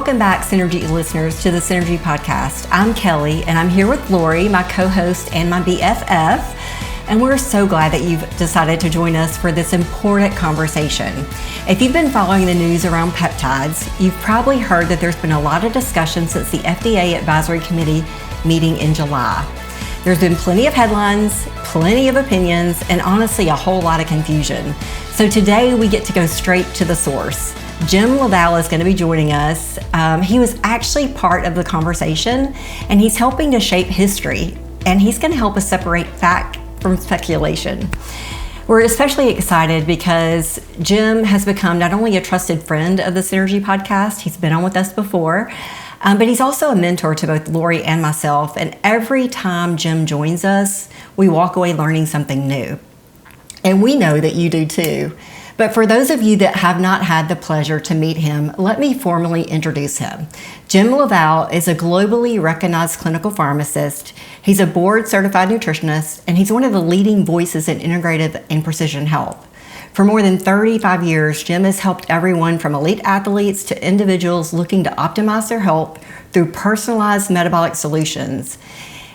Welcome back, Synergee listeners, to the Synergee Podcast. I'm Kelly, and I'm here with Lori, my co-host and my BFF, and we're so glad that you've decided to join us for this important conversation. If you've been following the news around peptides, you've probably heard that there's been a lot of discussion since the FDA Advisory Committee meeting in July. There's been plenty of headlines, plenty of opinions, and honestly, a whole lot of confusion. So today we get to go straight to the source. Jim LaValle is going to be joining us. He was actually part of the conversation, and he's helping to shape history, and he's going to help us separate fact from speculation. We're especially excited because Jim has become not only a trusted friend of the Synergee Podcast, he's been on with us before, but he's also a mentor to both Lori and myself, and every time Jim joins us, we walk away learning something new. And we know that you do too. But for those of you that have not had the pleasure to meet him, let me formally introduce him. Jim LaValle is a globally recognized clinical pharmacist. He's a board-certified nutritionist, and he's one of the leading voices in integrative and precision health. For more than 35 years, Jim has helped everyone from elite athletes to individuals looking to optimize their health through personalized metabolic solutions.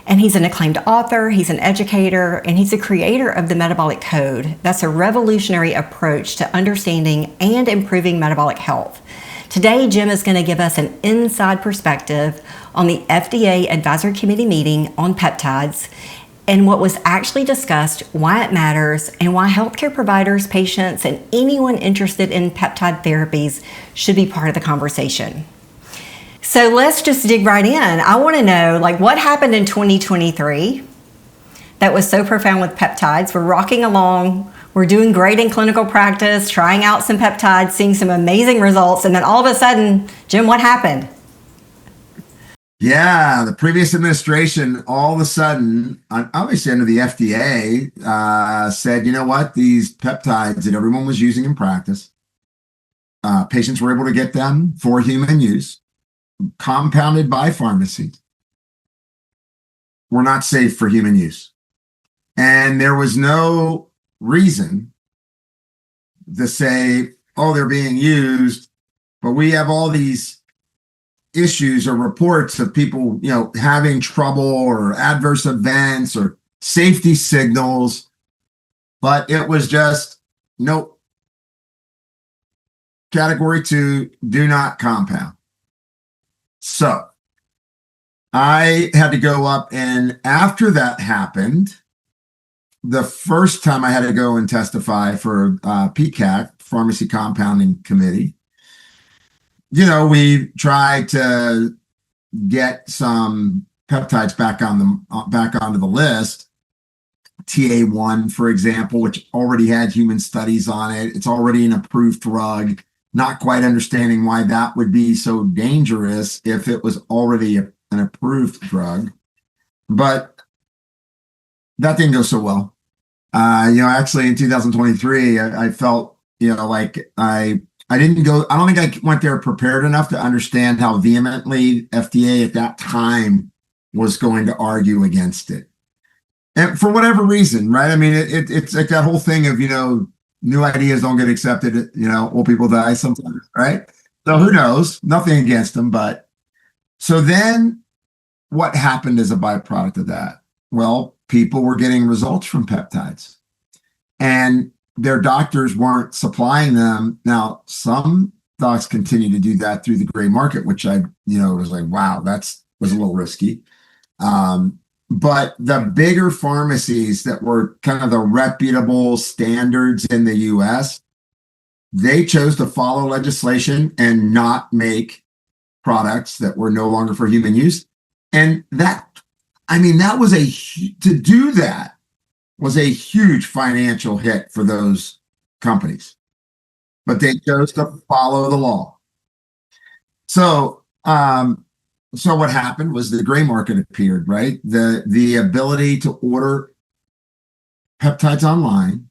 And he's an acclaimed author, he's an educator, and he's the creator of the Metabolic Code. That's a revolutionary approach to understanding and improving metabolic health. Today, Jim is going to give us an inside perspective on the FDA Advisory Committee meeting on peptides and what was actually discussed, why it matters, and why healthcare providers, patients, and anyone interested in peptide therapies should be part of the conversation. So let's just dig right in. I want to know, what happened in 2023 that was so profound with peptides? We're rocking along. We're doing great in clinical practice, trying out some peptides, seeing some amazing results. And then all of a sudden, Jim, what happened? Yeah, the previous administration, all of a sudden, obviously under the FDA, said, you know what, these peptides that everyone was using in practice, patients were able to get them for human use, compounded by pharmacies, were not safe for human use. And there was no reason to say, oh, they're being used, but we have all these issues or reports of people, having trouble or adverse events or safety signals, but it was just nope. Category 2, do not compound. So I had to go up, and after that happened, the first time I had to go and testify for PCAC, Pharmacy Compounding Committee, we tried to get some peptides back onto the list. TA1, for example, which already had human studies on it. It's already an approved drug. Not quite understanding why that would be so dangerous if it was already an approved drug. But that didn't go so well. Actually in 2023, I felt, I didn't go, I don't think I went there prepared enough to understand how vehemently FDA at that time was going to argue against it. And for whatever reason, right? I mean, it's like that whole thing of, new ideas don't get accepted, old people die sometimes, right? So who knows? Nothing against them, but so then what happened as a byproduct of that? Well, people were getting results from peptides and their doctors weren't supplying them. Now, some docs continue to do that through the gray market, which I, was like, wow, was a little risky. But the bigger pharmacies that were kind of the reputable standards in the US, they chose to follow legislation and not make products that were no longer for human use. And that was to do that was a huge financial hit for those companies. But they chose to follow the law. So what happened was the gray market appeared, right? The ability to order peptides online.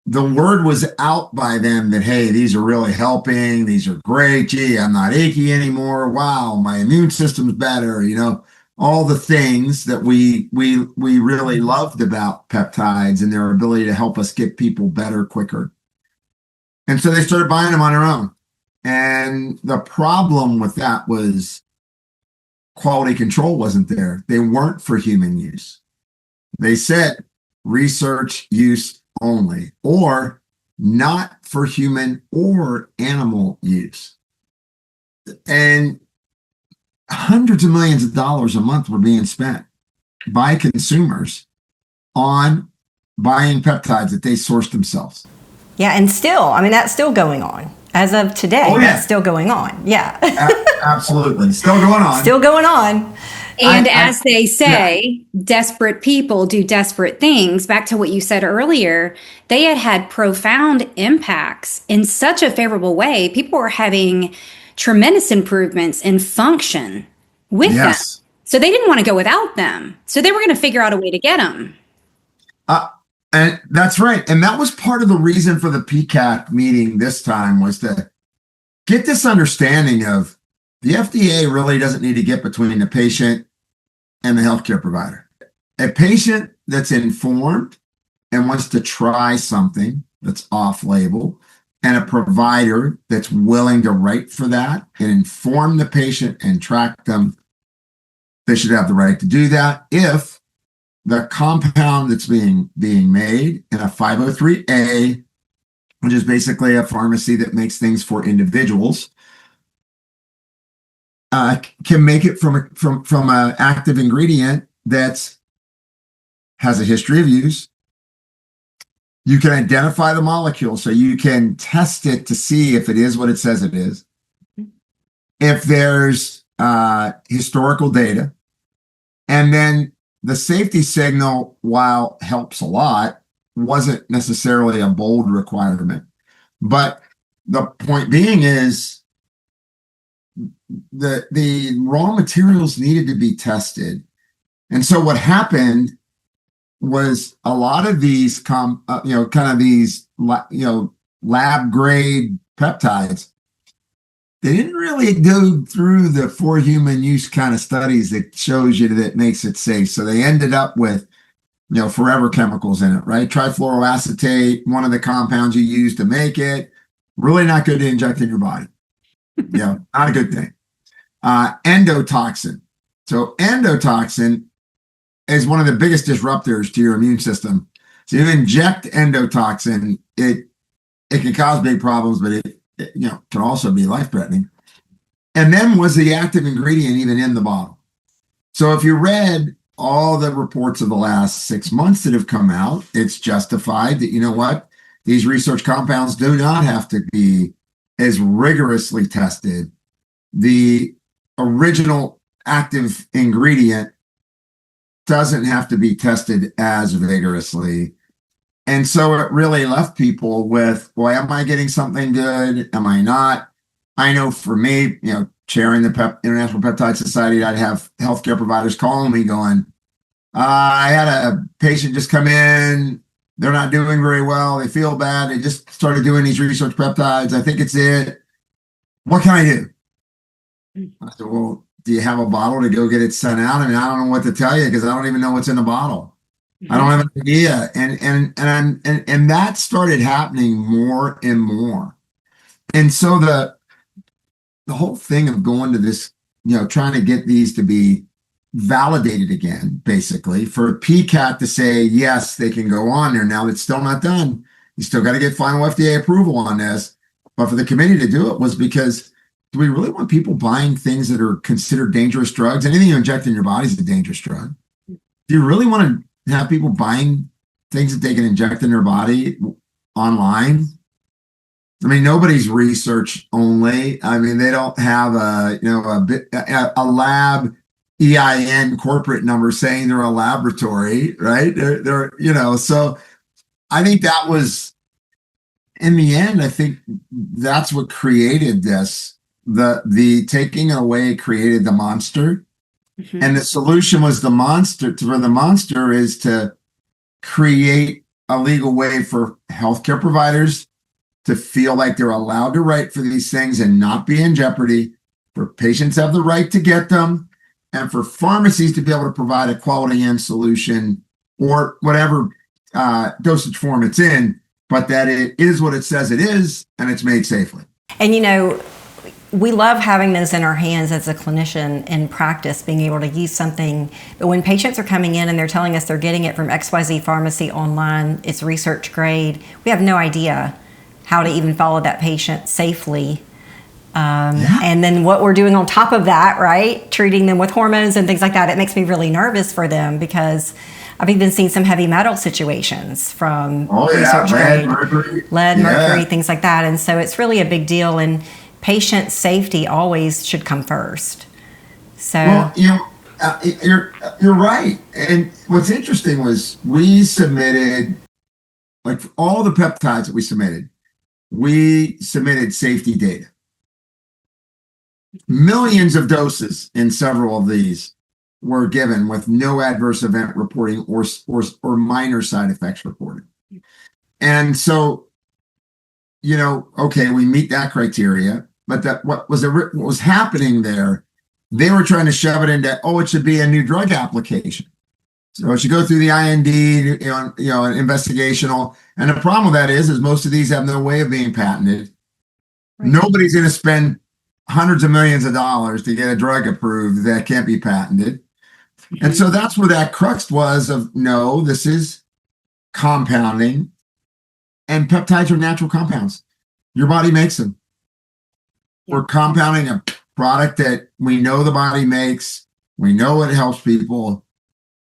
The word was out by them that, hey, these are really helping. These are great. Gee, I'm not achy anymore. Wow, my immune system's better. All the things that we really loved about peptides and their ability to help us get people better quicker. And so they started buying them on their own. And the problem with that was quality control wasn't there. They weren't for human use. They said research use only, or not for human or animal use. And hundreds of millions of dollars a month were being spent by consumers on buying peptides that they sourced themselves. Yeah, and still, I mean, that's still going on. As of today, that's still going on. Yeah. Absolutely. Still going on. Still going on. And as they say, desperate people do desperate things. Back to what you said earlier, they had profound impacts in such a favorable way. People were having tremendous improvements in function with them. So they didn't want to go without them. So they were going to figure out a way to get them. And that's right. And that was part of the reason for the PCAT meeting this time, was to get this understanding of the FDA really doesn't need to get between the patient and the healthcare provider. A patient that's informed and wants to try something that's off-label, and a provider that's willing to write for that and inform the patient and track them, they should have the right to do that if the compound that's being made in a 503A, which is basically a pharmacy that makes things for individuals, can make it from an active ingredient that has a history of use. You can identify the molecule, so you can test it to see if it is what it says it is. If there's historical data, and then the safety signal, while helps a lot, wasn't necessarily a bold requirement. But the point being is the raw materials needed to be tested. And so what happened was a lot of these lab grade peptides, they didn't really go through the for human use kind of studies that shows you that it makes it safe. So they ended up with, forever chemicals in it, right? Trifluoroacetate, one of the compounds you use to make it, really not good to inject in your body. Not a good thing. Endotoxin. So endotoxin is one of the biggest disruptors to your immune system. So you inject endotoxin, it can cause big problems, but it can also be life-threatening. And then was the active ingredient even in the bottle? So if you read all the reports of the last 6 months that have come out, it's justified that, these research compounds do not have to be as rigorously tested. The original active ingredient doesn't have to be tested as vigorously. And so it really left people with, boy, am I getting something good? Am I not? I know for me, chairing the International Peptide Society, I'd have healthcare providers calling me going, I had a patient just come in. They're not doing very well. They feel bad. They just started doing these research peptides. I think it's it. What can I do? I said, well, do you have a bottle to go get it sent out? I mean, I don't know what to tell you because I don't even know what's in the bottle. I don't have an idea. And that started happening more and more. And so the whole thing of going to this, trying to get these to be validated again, basically, for PCAT to say, yes, they can go on there. Now it's still not done. You still got to get final FDA approval on this. But for the committee to do it was because, do we really want people buying things that are considered dangerous drugs? Anything you inject in your body is a dangerous drug. Do you really want to have people buying things that they can inject in their body online? I mean, nobody's research only. I mean, they don't have a lab EIN corporate number saying they're a laboratory, right? They're so I think that was, in the end, I think that's what created this. The taking away created the monster. Mm-hmm. And the solution was the monster. For the monster is to create a legal way for healthcare providers to feel like they're allowed to write for these things and not be in jeopardy, for patients have the right to get them, and for pharmacies to be able to provide a quality end solution or whatever dosage form it's in, but that it is what it says it is and it's made safely. And we love having those in our hands as a clinician in practice, being able to use something. But when patients are coming in and they're telling us they're getting it from XYZ pharmacy online, it's research grade, we have no idea how to even follow that patient safely. And then what we're doing on top of that, right? Treating them with hormones and things like that. It makes me really nervous for them, because I've even seen some heavy metal situations from research grade, lead, mercury, things like that. And so it's really a big deal, and patient safety always should come first. So, well, you're right. And what's interesting was we submitted, like all the peptides that we submitted safety data. Millions of doses in several of these were given with no adverse event reporting or minor side effects reported. And so, okay, we meet that criteria, but what was happening there, they were trying to shove it into, it should be a new drug application. So it should go through the IND, an investigational. And the problem with that is most of these have no way of being patented. Right. Nobody's going to spend hundreds of millions of dollars to get a drug approved that can't be patented. And so that's where that crux was of, no, this is compounding, and peptides are natural compounds. Your body makes them. We're compounding a product that we know the body makes. We know it helps people,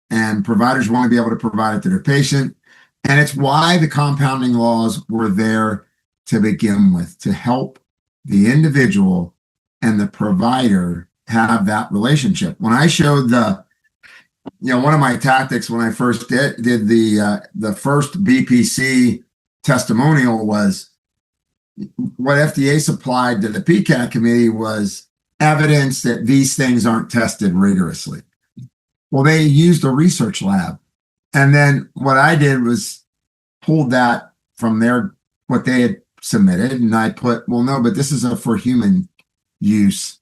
and providers want to be able to provide it to their patient. And it's why the compounding laws were there to begin with, to help the individual and the provider have that relationship. When I showed one of my tactics when I first did the first BPC testimonial was what FDA supplied to the PCAT committee was evidence that these things aren't tested rigorously. Well, they used a research lab. And then what I did was pulled that from what they had submitted, and I put, well, no, but this is for human use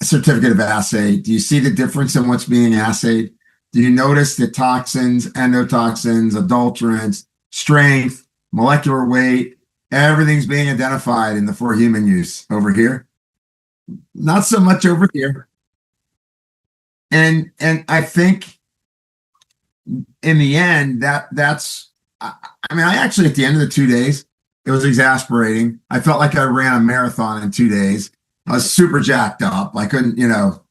certificate of assay. Do you see the difference in what's being assayed? Do you notice the toxins, endotoxins, adulterants, strength, molecular weight, everything's being identified in the for human use over here? Not so much over here. And I think in the end, that's, I actually, at the end of the 2 days, it was exasperating. I felt like I ran a marathon in 2 days. I was super jacked up. I couldn't,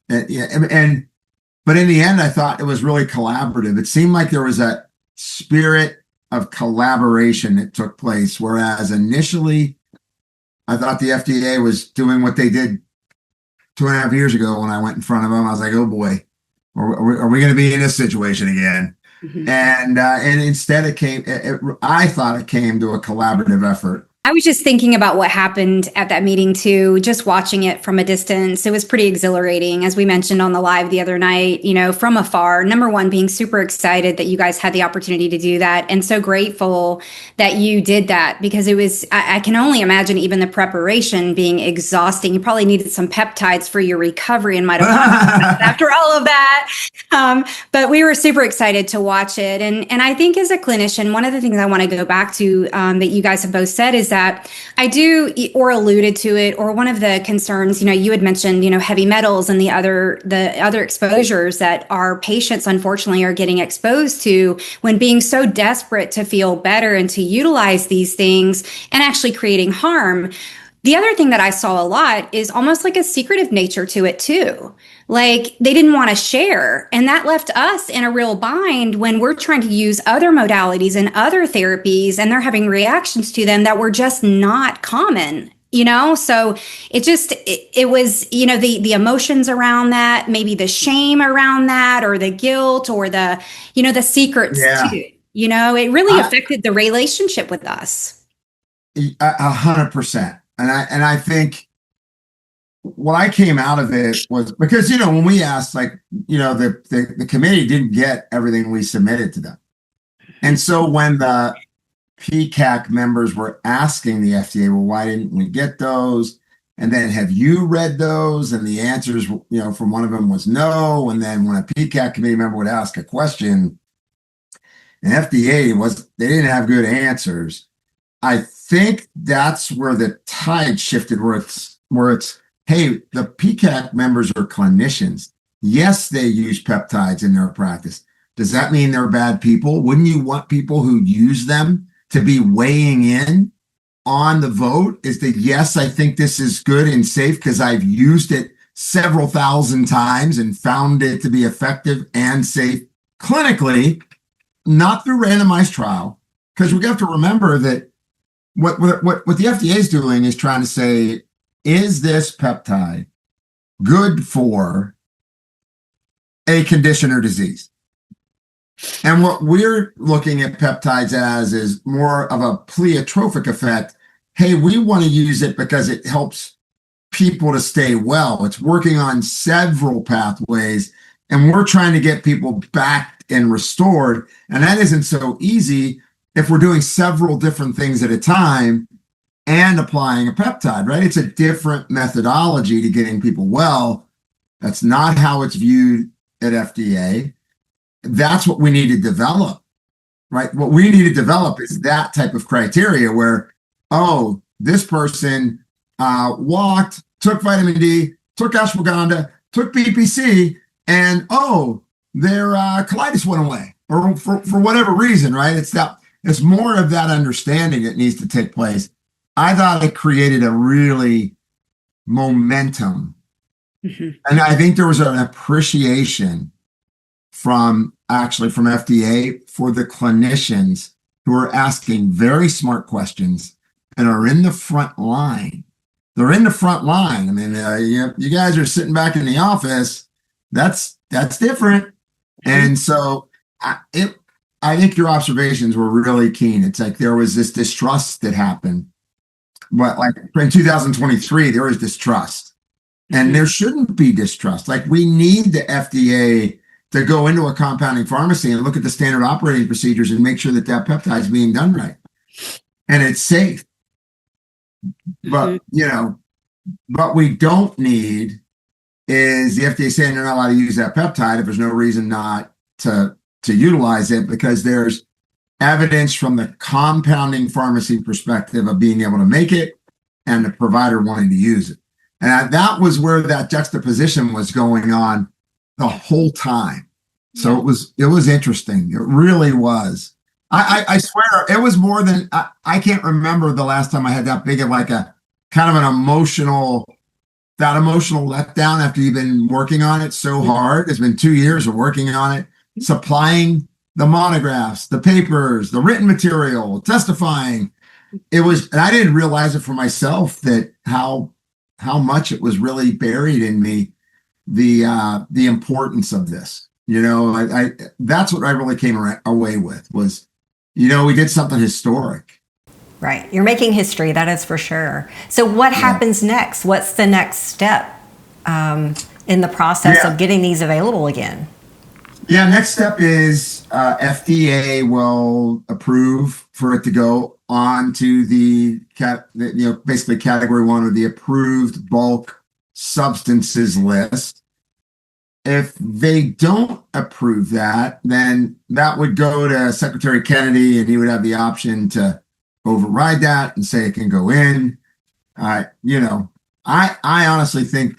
but in the end, I thought it was really collaborative. It seemed like there was a spirit of collaboration that took place. Whereas initially, I thought the FDA was doing what they did 2.5 years ago when I went in front of them. I was like, oh boy, are we going to be in this situation again? Mm-hmm. And instead I thought it came to a collaborative effort. I was just thinking about what happened at that meeting too, just watching it from a distance. It was pretty exhilarating, as we mentioned on the live the other night, from afar. Number one, being super excited that you guys had the opportunity to do that, and so grateful that you did that, because it was, I can only imagine even the preparation being exhausting. You probably needed some peptides for your recovery and mitochondrial after all of that. But we were super excited to watch it. And I think as a clinician, one of the things I want to go back to that you guys have both said is that I do, or alluded to it, or one of the concerns, you had mentioned, heavy metals and the other exposures that our patients unfortunately are getting exposed to when being so desperate to feel better and to utilize these things and actually creating harm. The other thing that I saw a lot is almost like a secretive nature to it too. Like they didn't want to share. And that left us in a real bind when we're trying to use other modalities and other therapies, and they're having reactions to them that were just not common. So it was, the emotions around that, maybe the shame around that, or the guilt, or the secrets too. It really affected the relationship with us. 100%. And I think what I came out of it was because, when we asked, the committee didn't get everything we submitted to them. And so when the PCAC members were asking the FDA, well, why didn't we get those? And then, have you read those? And the answers, from one of them was no. And then when a PCAC committee member would ask a question, and FDA they didn't have good answers. I think that's where the tide shifted, where it's where it's, hey, the PCAC members are clinicians. Yes, they use peptides in their practice. Does that mean they're bad people? Wouldn't you want people who use them to be weighing in on the vote? Is that, yes, I think this is good and safe because I've used it several thousand times and found it to be effective and safe clinically, not through randomized trial. Because we have to remember that what the FDA is doing is trying to say, is this peptide good for a condition or disease? And what we're looking at peptides as is more of a pleiotropic effect. Hey, we want to use it because it helps people to stay well. It's working on several pathways, and we're trying to get people back and restored. And that isn't so easy if we're doing several different things at a time and applying a peptide, right? It's a different methodology to getting people well. That's not how it's viewed at FDA. That's what we need to develop, right? What we need to develop is that type of criteria where, oh, this person walked, took vitamin D, took ashwagandha, took BPC, and oh, their colitis went away, or for whatever reason, right? It's more of that understanding that needs to take place. I thought it created a really momentum. Mm-hmm. And I think there was an appreciation from FDA for the clinicians who are asking very smart questions and are in the front line. They're in the front line. I mean, you guys are sitting back in the office. That's different. And so I think your observations were really keen. It's like there was this distrust that happened. But like in 2023, there was distrust. And there shouldn't be distrust. Like we need the FDA to go into a compounding pharmacy and look at the standard operating procedures and make sure that peptide is being done right. And it's safe. But, what we don't need is the FDA saying they're not allowed to use that peptide if there's no reason not to utilize it, because there's evidence from the compounding pharmacy perspective of being able to make it and the provider wanting to use it. And that was where that juxtaposition was going on the whole time. So it was interesting. It really was. I swear it was more than, I can't remember the last time I had that big of like a kind of an emotional letdown after you've been working on it so hard. It's been 2 years of working on it, supplying the monographs, the papers, the written material, testifying. It was, and I didn't realize it for myself that how much it was really buried in me, the importance of this. That's what I really came away with was, we did something historic. Right. You're making history, that is for sure. So what happens next? What's the next step in the process of getting these available again? Yeah, next step is FDA will approve for it to go on to basically category 1 of the approved bulk substances list. If they don't approve that, then that would go to Secretary Kennedy, and he would have the option to override that and say it can go in. I honestly think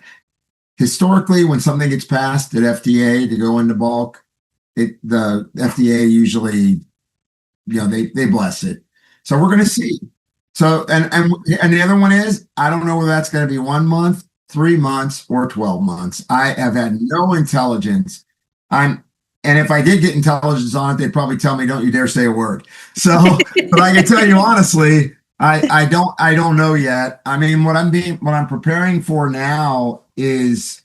historically, when something gets passed at FDA to go into bulk, the FDA usually, they bless it. So we're going to see. So, and the other one is, I don't know whether that's going to be 1 month, 3 months, or 12 months. I have had no intelligence. And if I did get intelligence on it, they'd probably tell me, don't you dare say a word. So, but I can tell you honestly, I don't know yet. I mean, what I'm preparing for now is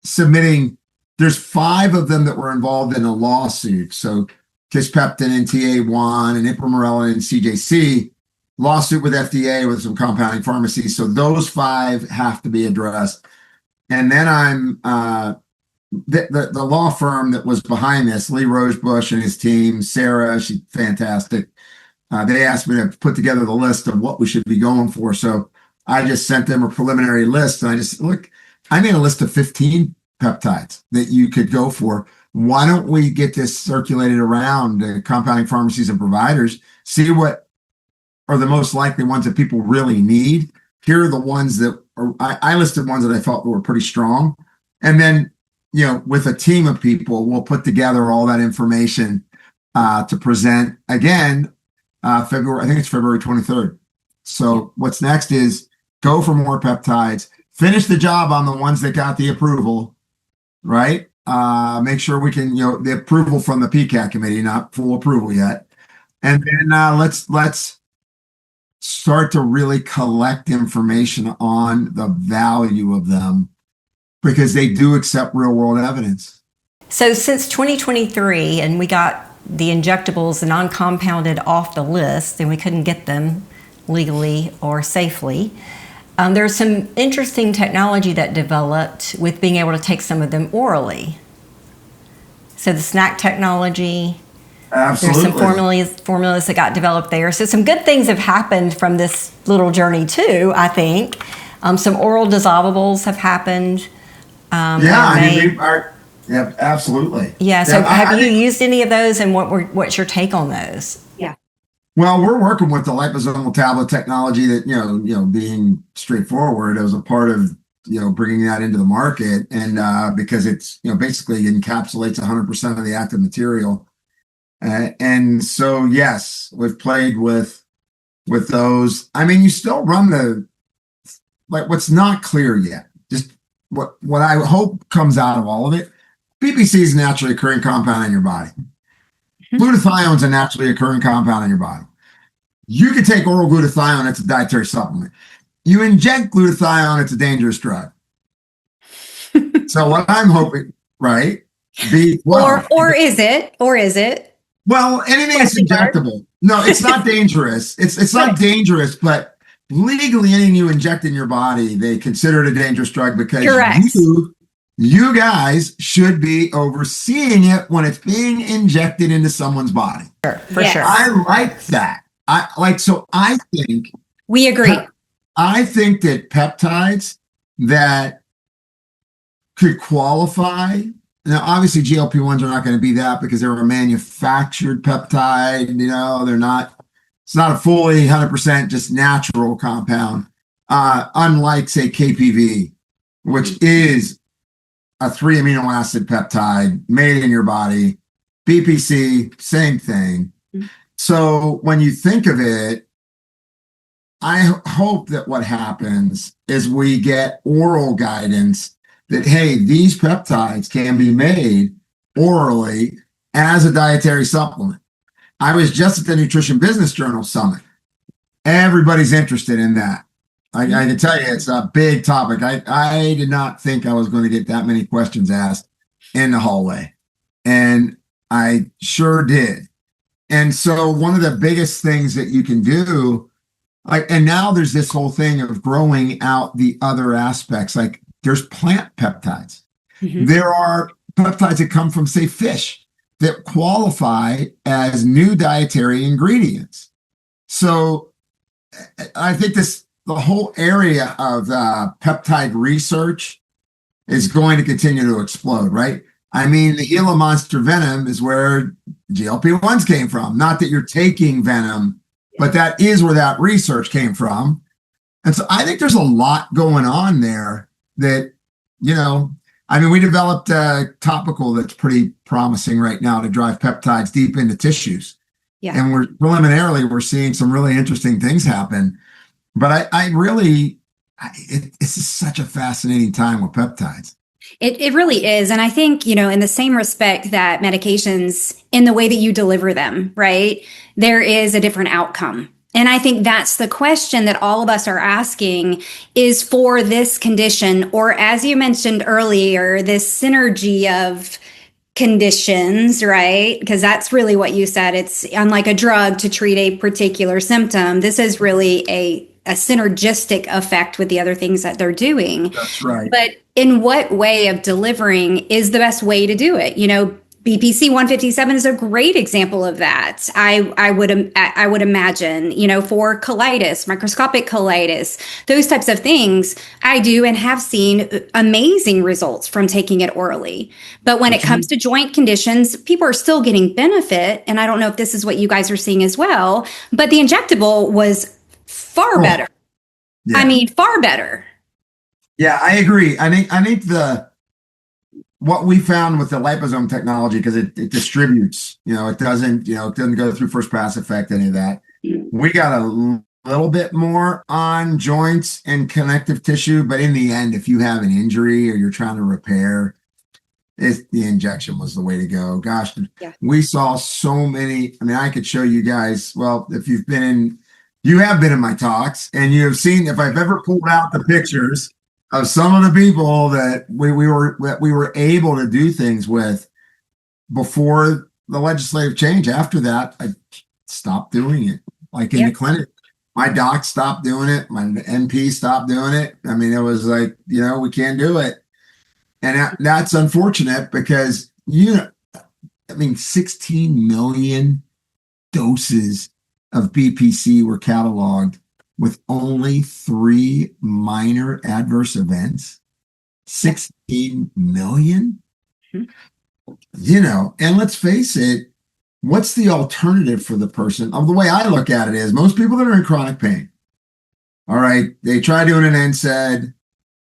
submitting. There's 5 of them that were involved in a lawsuit. So Kisspeptin and TA1 and Ipamorelin and CJC, lawsuit with FDA with some compounding pharmacies. So those 5 have to be addressed. And then I'm the law firm that was behind this, Lee Rosebush and his team, Sarah, she's fantastic. They asked me to put together the list of what we should be going for. So I just sent them a preliminary list. And I just, look, I made a list of 15 peptides that you could go for. Why don't we get this circulated around compounding pharmacies and providers, see what are the most likely ones that people really need, here are the ones that are, I listed ones that I felt were pretty strong. And then, with a team of people, we'll put together all that information to present again, February, I think it's February 23rd. So what's next is go for more peptides, finish the job on the ones that got the approval, right? Make sure we can, the approval from the PCAT committee, not full approval yet. And then let's start to really collect information on the value of them, because they do accept real world evidence. So since 2023, and we got the injectables, the non-compounded, off the list, and we couldn't get them legally or safely, there's some interesting technology that developed with being able to take some of them orally. So the snack technology, absolutely. There's some formulas that got developed there. So some good things have happened from this little journey too, I think. Some oral dissolvables have happened. Yeah, absolutely. Yeah. So have you used any of those, and what's your take on those? Yeah. Well, we're working with the liposomal tablet technology that, being straightforward as a part of, bringing that into the market. And because it's, basically encapsulates 100% of the active material. And so, yes, we've played with those. I mean, you still run what's not clear yet, just what I hope comes out of all of it. BPC is a naturally occurring compound in your body. Glutathione is a naturally occurring compound in your body. You can take oral glutathione, it's a dietary supplement. You inject glutathione, it's a dangerous drug. So what I'm hoping, right? Or is it? Well, anything that's injectable. No, it's not dangerous. It's not dangerous, but legally anything you inject in your body, they consider it a dangerous drug, because you guys should be overseeing it when it's being injected into someone's body. For sure. I like that. I think we agree. I think that peptides that could qualify. Now, obviously, GLP-1s are not going to be that, because they're a manufactured peptide. It's not a fully 100% just natural compound, unlike, say, KPV, which is a 3 amino acid peptide made in your body. BPC, same thing. So when you think of it, I hope that what happens is we get oral guidance that, hey, these peptides can be made orally as a dietary supplement. I was just at the Nutrition Business Journal Summit. Everybody's interested in that. I can tell you, it's a big topic. I did not think I was going to get that many questions asked in the hallway, and I sure did. And so one of the biggest things that you can do, and now there's this whole thing of growing out the other aspects, like there's plant peptides. There are peptides that come from, say, fish that qualify as new dietary ingredients. So I think the whole area of peptide research is going to continue to explode, right? I mean, the Gila monster venom is where GLP-1s came from. Not that you're taking venom, but that is where that research came from. And so I think there's a lot going on there that, we developed a topical that's pretty promising right now to drive peptides deep into tissues. Yeah. And we're seeing some really interesting things happen. But it's just such a fascinating time with peptides. It really is. And I think, in the same respect that medications, in the way that you deliver them, right, there is a different outcome. And I think that's the question that all of us are asking is for this condition, or as you mentioned earlier, this synergy of conditions, right? Because that's really what you said. It's unlike a drug to treat a particular symptom. This is really a synergistic effect with the other things that they're doing. That's right. But in what way of delivering is the best way to do it? BPC 157 is a great example of that. I would imagine, for colitis, microscopic colitis, those types of things, I do and have seen amazing results from taking it orally. But when it comes to joint conditions, people are still getting benefit. And I don't know if this is what you guys are seeing as well, but the injectable was far better. Yeah. I mean, far better. Yeah, I agree. I think what we found with the liposome technology, because it distributes, it doesn't go through first pass effect, any of that. We got a little bit more on joints and connective tissue, but in the end, if you have an injury or you're trying to repair, the injection was the way to go. Gosh, we saw so many. I mean, I could show you guys. Well, if you have been in my talks, and you have seen, if I've ever pulled out the pictures of some of the people that we were able to do things with before the legislative change. After that, I stopped doing it. Like in the clinic, my doc stopped doing it. My NP stopped doing it. I mean, it was like, we can't do it. And that's unfortunate because, 16 million doses of BPC were cataloged with only 3 minor adverse events. 16 million? And let's face it, what's the alternative for the person? The way I look at it is most people that are in chronic pain, all right, they try doing an NSAID,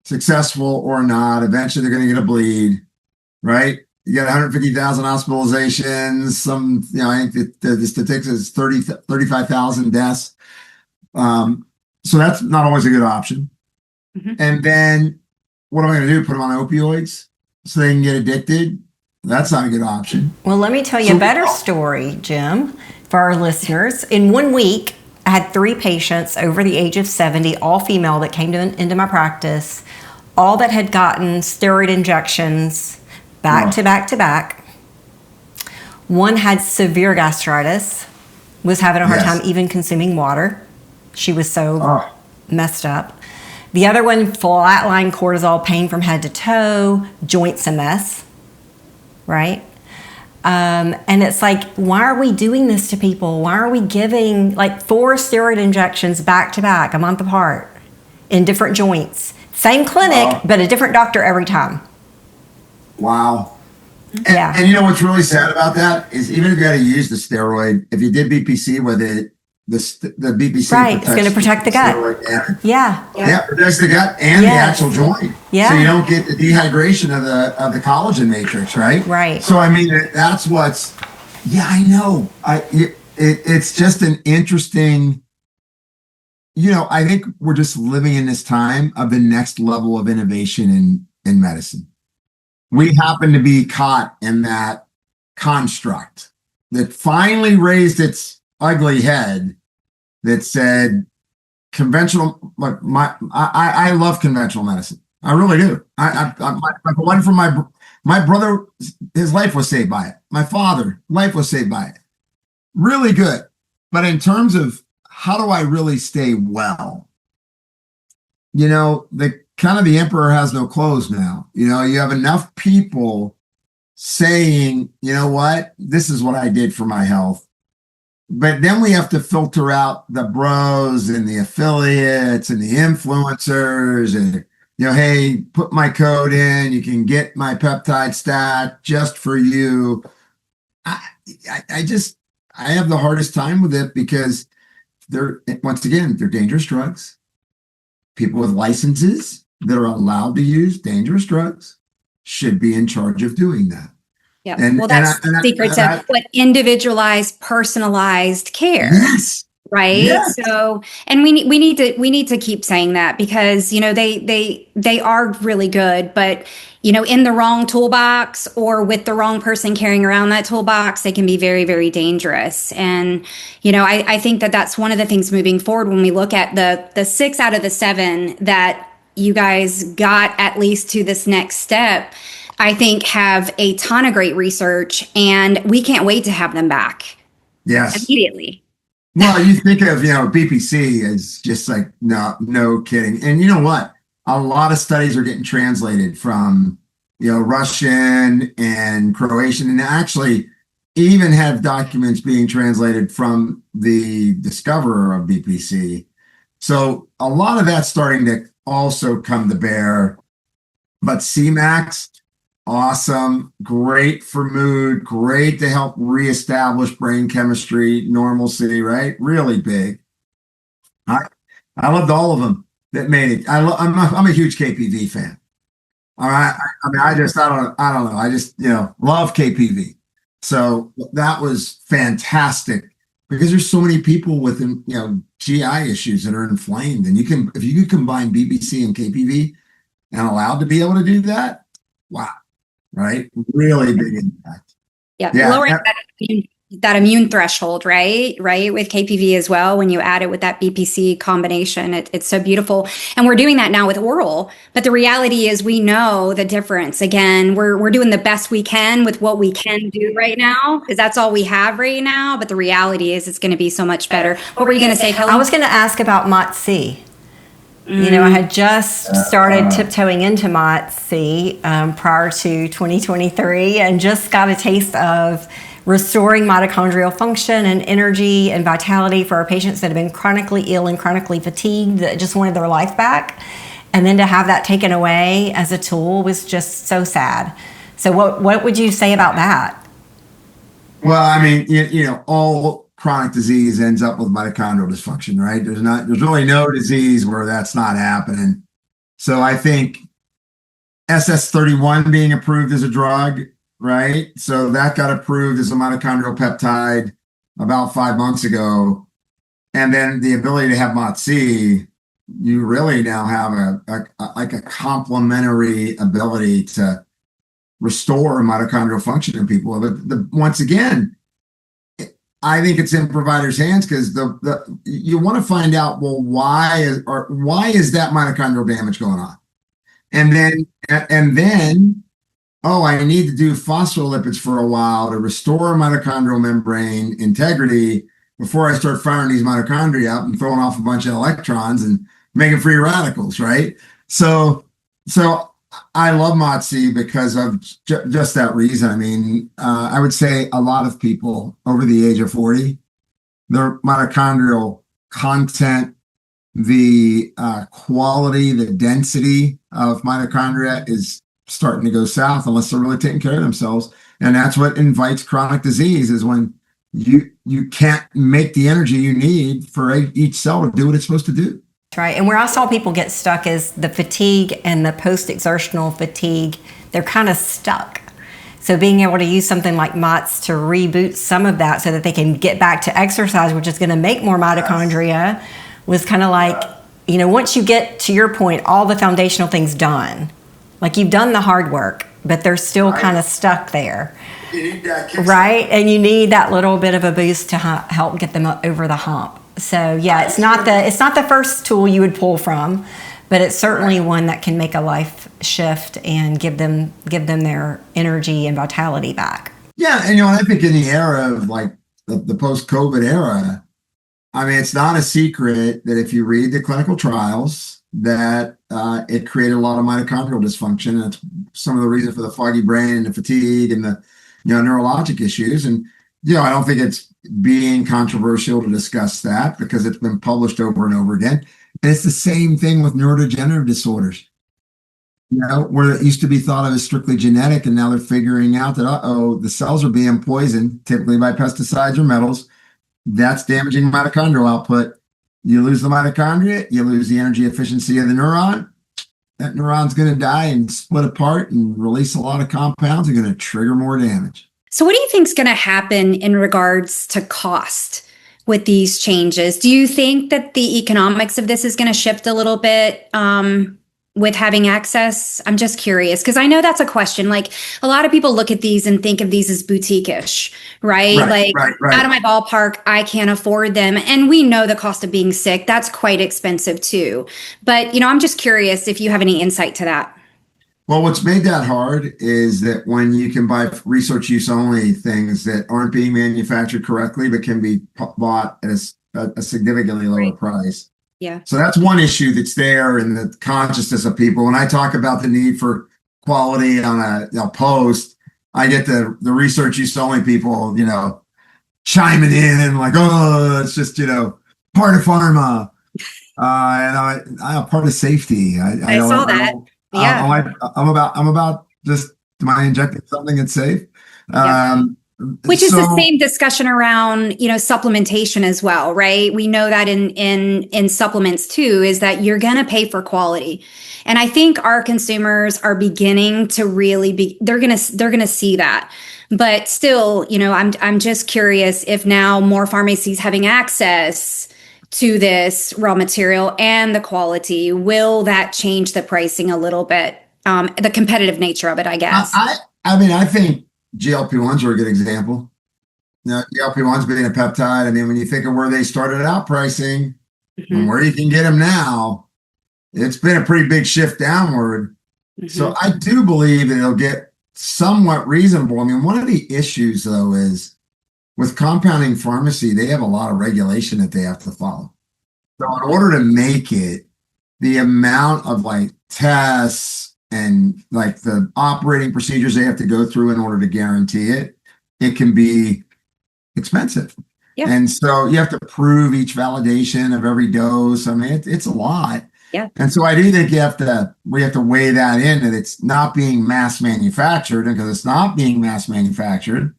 successful or not, eventually they're going to get a bleed, right? You got 150,000 hospitalizations. I think the statistics is 35,000 deaths. So that's not always a good option. And then what am I going to do? Put them on opioids so they can get addicted? That's not a good option. Well, let me tell you a better story, Jim, for our listeners. In 1 week, I had 3 patients over the age of 70, all female, that came into my practice, all that had gotten steroid injections back to back to back. One had severe gastritis, was having a hard time even consuming water. She was so messed up. The other one, flatline cortisol, pain from head to toe, joints a mess, right? And it's like, why are we doing this to people? Why are we giving 4 steroid injections back to back, a month apart, in different joints? Same clinic, but a different doctor every time. Wow. And what's really sad about that is even if you had to use the steroid, if you did BPC with it, the BPC it's going to protect the gut. Protects the gut and the actual joint. So you don't get the dehydration of the collagen matrix, right? So I mean, that's what's. I know. It's just an interesting. I think we're just living in this time of the next level of innovation in medicine. We happen to be caught in that construct that finally raised its ugly head that said conventional. Look, I love conventional medicine. I really do. The one from my brother, his life was saved by it. My father, life was saved by it. Really good. But in terms of how do I really stay well? The emperor has no clothes now. You have enough people saying, this is what I did for my health. But then we have to filter out the bros and the affiliates and the influencers and, hey, put my code in, you can get my peptide stat just for you. I have the hardest time with it because they're dangerous drugs. People with licenses that are allowed to use dangerous drugs should be in charge of doing that. Yeah. That's the secret to what individualized, personalized care. Yes. Right. Yes. So, and we need to keep saying that because, they are really good, but, in the wrong toolbox or with the wrong person carrying around that toolbox, they can be very, very dangerous. And, I think that that's one of the things moving forward when we look at the 6 out of the 7 that you guys got at least to this next step, I think have a ton of great research, and we can't wait to have them back. Yes. Immediately. Well, you think of, BPC as just like, no kidding. And you know what? A lot of studies are getting translated from, Russian and Croatian, and actually even have documents being translated from the discoverer of BPC. So a lot of that's starting to also come to bear. But CMAX, awesome, great for mood, great to help reestablish brain chemistry, normalcy, right? Really big. I loved all of them. that made it. I'm a huge KPV fan. All right. I mean, I don't know. I just, love KPV. So that was fantastic because there's so many people with, GI issues that are inflamed. And if you could combine BBC and KPV and allowed to be able to do that, wow. Right. Really big impact. Yeah. Lowering that immune threshold, right? With KPV as well. When you add it with that BPC combination, it's so beautiful. And we're doing that now with oral. But the reality is we know the difference. Again, we're doing the best we can with what we can do right now, because that's all we have right now. But the reality is it's going to be so much better. What were you going to say, Kelly? I was going to ask about MOTS-C. I had just started tiptoeing into MOTS-C prior to 2023 and just got a taste of restoring mitochondrial function and energy and vitality for our patients that have been chronically ill and chronically fatigued that just wanted their life back. And then to have that taken away as a tool was just so sad. So what would you say about that? Well, I mean, all chronic disease ends up with mitochondrial dysfunction, right? There's really no disease where that's not happening. So I think SS31 being approved as a drug, right? So that got approved as a mitochondrial peptide about 5 months ago. And then the ability to have MOTS-C, you really now have a complementary ability to restore mitochondrial function in people. But once again, I think it's in providers' hands because you want to find out, well, why is that mitochondrial damage going on? And then, I need to do phospholipids for a while to restore mitochondrial membrane integrity before I start firing these mitochondria up and throwing off a bunch of electrons and making free radicals, right? So I love MOTS-C because of just that reason. I mean, I would say a lot of people over the age of 40, their mitochondrial content, the quality, the density of mitochondria is starting to go south unless they're really taking care of themselves. And that's what invites chronic disease, is when you can't make the energy you need for each cell to do what it's supposed to do. Right. And where I saw people get stuck is the fatigue and the post-exertional fatigue. They're kind of stuck. So being able to use something like MOTS to reboot some of that so that they can get back to exercise, which is going to make more mitochondria, was kind of like, once you get to your point, all the foundational things done, like you've done the hard work, but they're still kind of stuck there. You need that kickstart. Right. And you need that little bit of a boost to help get them over the hump. So yeah, it's not the first tool you would pull from, but it's certainly one that can make a life shift and give them their energy and vitality back. Yeah, and I think in the era of like the post-COVID era, I mean, it's not a secret that if you read the clinical trials, that it created a lot of mitochondrial dysfunction. That's some of the reason for the foggy brain and the fatigue and the neurologic issues. And I don't think it's being controversial to discuss that because it's been published over and over again. And it's the same thing with neurodegenerative disorders. Where it used to be thought of as strictly genetic, and now they're figuring out that, the cells are being poisoned, typically by pesticides or metals. That's damaging mitochondrial output. You lose the mitochondria, you lose the energy efficiency of the neuron. That neuron's going to die and split apart and release a lot of compounds. Are going to trigger more damage. So what do you think is going to happen in regards to cost with these changes? Do you think that the economics of this is going to shift a little bit with having access? I'm just curious because I know that's a question. Like a lot of people look at these and think of these as boutique-ish, right? Right. Out of my ballpark, I can't afford them. And we know the cost of being sick. That's quite expensive too. But, I'm just curious if you have any insight to that. Well, what's made that hard is that when you can buy research use only things that aren't being manufactured correctly, but can be bought at a significantly lower price. Yeah. So that's one issue that's there in the consciousness of people. When I talk about the need for quality on a post, I get the research use only people, chiming in and like, it's just, part of pharma. And I'm part of safety. I saw that. Yeah, I'm about just, am I injecting something that's safe? Yeah. Which is the same discussion around, supplementation as well, right? We know that in supplements too, is that you're going to pay for quality. And I think our consumers are beginning to really they're going to see that. But still, I'm just curious if now more pharmacies having access to this raw material and the quality, will that change the pricing a little bit? The competitive nature of it, I guess. I think GLP-1s are a good example. GLP-1s being a peptide. I mean, when you think of where they started out pricing and where you can get them now, it's been a pretty big shift downward. So I do believe that it'll get somewhat reasonable. I mean, one of the issues, though, is with compounding pharmacy, they have a lot of regulation that they have to follow. So in order to make it, the amount of tests and the operating procedures they have to go through in order to guarantee it can be expensive. Yeah. And so you have to prove each validation of every dose. I mean, it's a lot. Yeah. And so I do think we have to weigh that in, that it's not being mass manufactured. And because it's not being mass manufactured,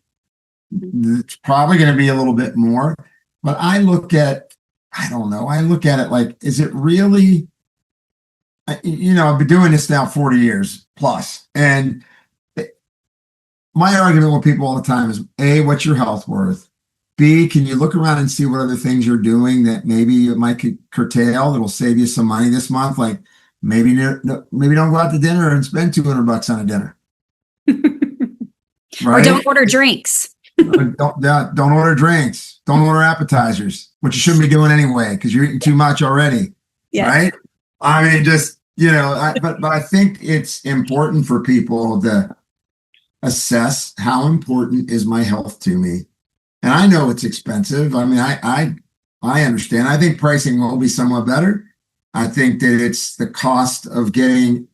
it's probably going to be a little bit more. But I look at it like, is it really, I've been doing this now 40 years plus. And my argument with people all the time is, A, what's your health worth? B, can you look around and see what other things you're doing that maybe it might curtail, that'll save you some money this month? Like maybe don't go out to dinner and spend $200 on a dinner. Right? Or don't order drinks. Don't order drinks. Don't order appetizers, which you shouldn't be doing anyway because you're eating too much already. Yes. Right? I mean, just, but I think it's important for people to assess how important is my health to me. And I know it's expensive. I mean, I understand. I think pricing will be somewhat better. I think that it's the cost of getting